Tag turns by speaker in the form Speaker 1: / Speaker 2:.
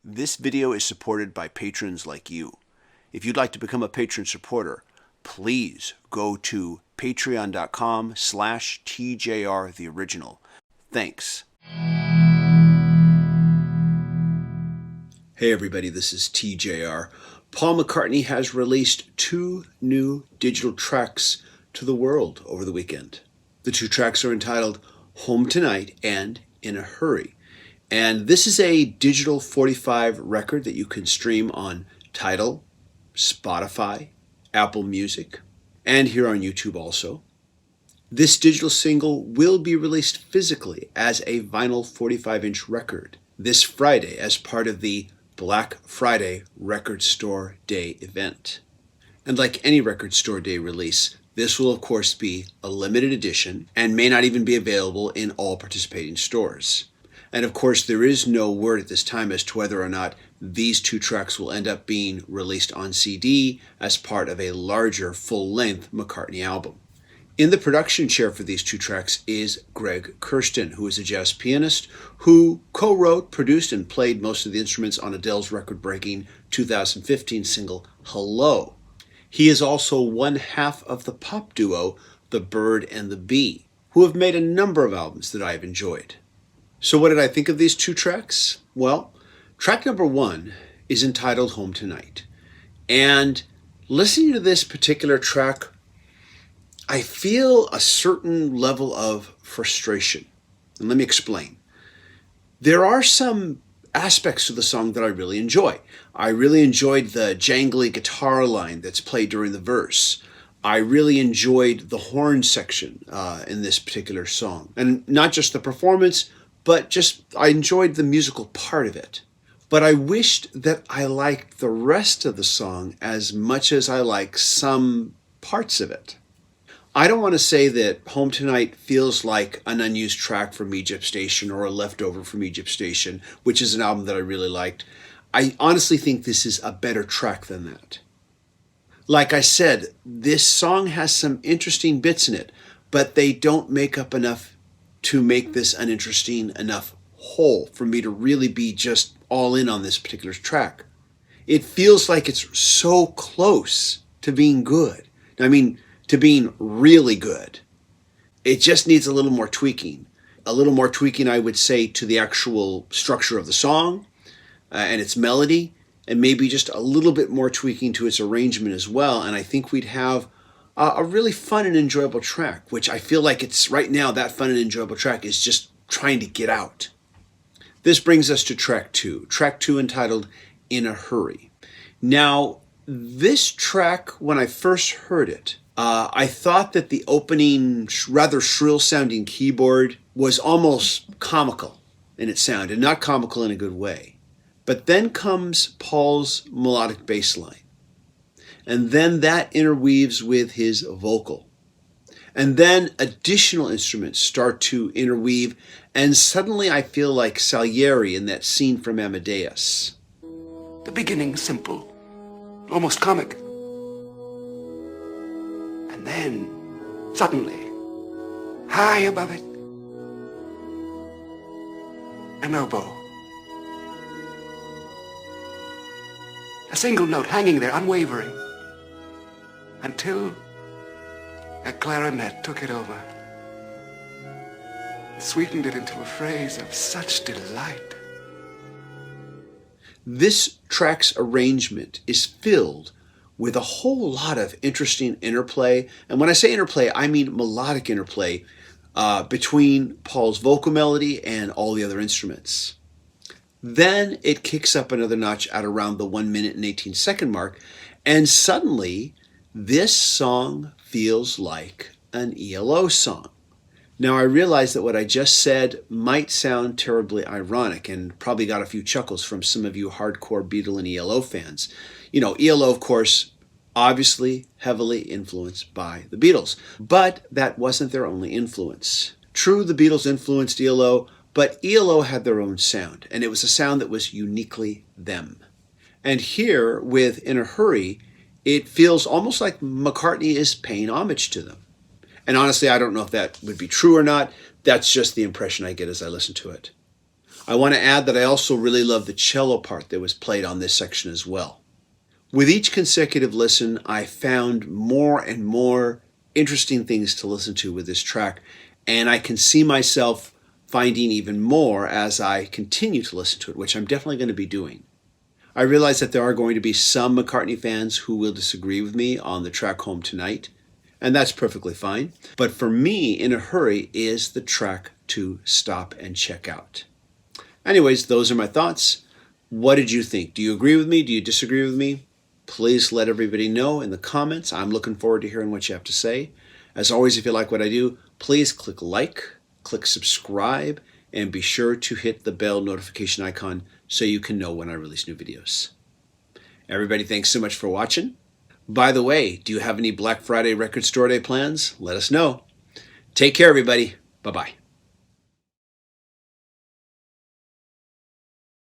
Speaker 1: This video is supported by patrons like you. If you'd like to become a patron supporter, please go to patreon.com/TJRTheOriginal. Thanks. Hey everybody, this is TJR. Paul McCartney has released 2 new digital tracks to the world over the weekend. The 2 tracks are entitled Home Tonight and In a Hurry. And this is a digital 45 record that you can stream on Tidal, Spotify, Apple Music, and here on YouTube also. This digital single will be released physically as a vinyl 45-inch record this Friday as part of the Black Friday Record Store Day event. And like any Record Store Day release, this will of course be a limited edition and may not even be available in all participating stores. And of course, there is no word at this time as to whether or not these 2 tracks will end up being released on CD as part of a larger full-length McCartney album. In the production chair for these 2 tracks is Greg Kurstin, who is a jazz pianist who co-wrote, produced, and played most of the instruments on Adele's record-breaking 2015 single, Hello. He is also one half of the pop duo, The Bird and the Bee, who have made a number of albums that I have enjoyed. So what did I think of these 2 tracks? Well, track number 1 is entitled Home Tonight. And listening to this particular track, I feel a certain level of frustration. And let me explain. There are some aspects of the song that I really enjoy. I really enjoyed the jangly guitar line that's played during the verse. I really enjoyed the horn section in this particular song. And not just the performance, but just I enjoyed the musical part of it. But I wished that I liked the rest of the song as much as I like some parts of it. I don't want to say that Home Tonight feels like an unused track from Egypt Station or a leftover from Egypt Station, which is an album that I really liked. I honestly think this is a better track than that. Like I said, this song has some interesting bits in it, but they don't make up enough to make this an interesting enough whole for me to really be just all in on this particular track. It feels like it's so close to being good. I mean, to being really good. It just needs a little more tweaking. A little more tweaking, I would say, to the actual structure of the song and its melody, and maybe just a little bit more tweaking to its arrangement as well. And I think we'd have a really fun and enjoyable track, which I feel like it's right now, that fun and enjoyable track is just trying to get out. This brings us to track 2 entitled In a Hurry. Now, this track, when I first heard it, I thought that the opening rather shrill sounding keyboard was almost comical in its sound, and not comical in a good way. But then comes Paul's melodic bass line. And then that interweaves with his vocal. And then additional instruments start to interweave, and suddenly I feel like Salieri in that scene from Amadeus.
Speaker 2: The beginning simple, almost comic. And then, suddenly, high above it, an oboe. A single note hanging there, unwavering, until a clarinet took it over, sweetened it into a phrase of such delight.
Speaker 1: This track's arrangement is filled with a whole lot of interesting interplay. And when I say interplay, I mean melodic interplay between Paul's vocal melody and all the other instruments. Then it kicks up another notch at around the 1 minute and 18 second mark, and suddenly this song feels like an ELO song. Now I realize that what I just said might sound terribly ironic and probably got a few chuckles from some of you hardcore Beatle and ELO fans. You know, ELO, of course, obviously heavily influenced by the Beatles, but that wasn't their only influence. True, the Beatles influenced ELO, but ELO had their own sound, and it was a sound that was uniquely them. And here, with In a Hurry, it feels almost like McCartney is paying homage to them. And honestly, I don't know if that would be true or not. That's just the impression I get as I listen to it. I want to add that I also really love the cello part that was played on this section as well. With each consecutive listen, I found more and more interesting things to listen to with this track, and I can see myself finding even more as I continue to listen to it, which I'm definitely going to be doing. I realize that there are going to be some McCartney fans who will disagree with me on the track Home Tonight, and that's perfectly fine. But for me, In a Hurry is the track to stop and check out. Anyways, those are my thoughts. What did you think? Do you agree with me? Do you disagree with me? Please let everybody know in the comments. I'm looking forward to hearing what you have to say. As always, if you like what I do, please click like, click subscribe, and be sure to hit the bell notification icon so you can know when I release new videos. Everybody, thanks so much for watching. By the way, do you have any Black Friday Record Store Day plans? Let us know. Take care, everybody. Bye-bye.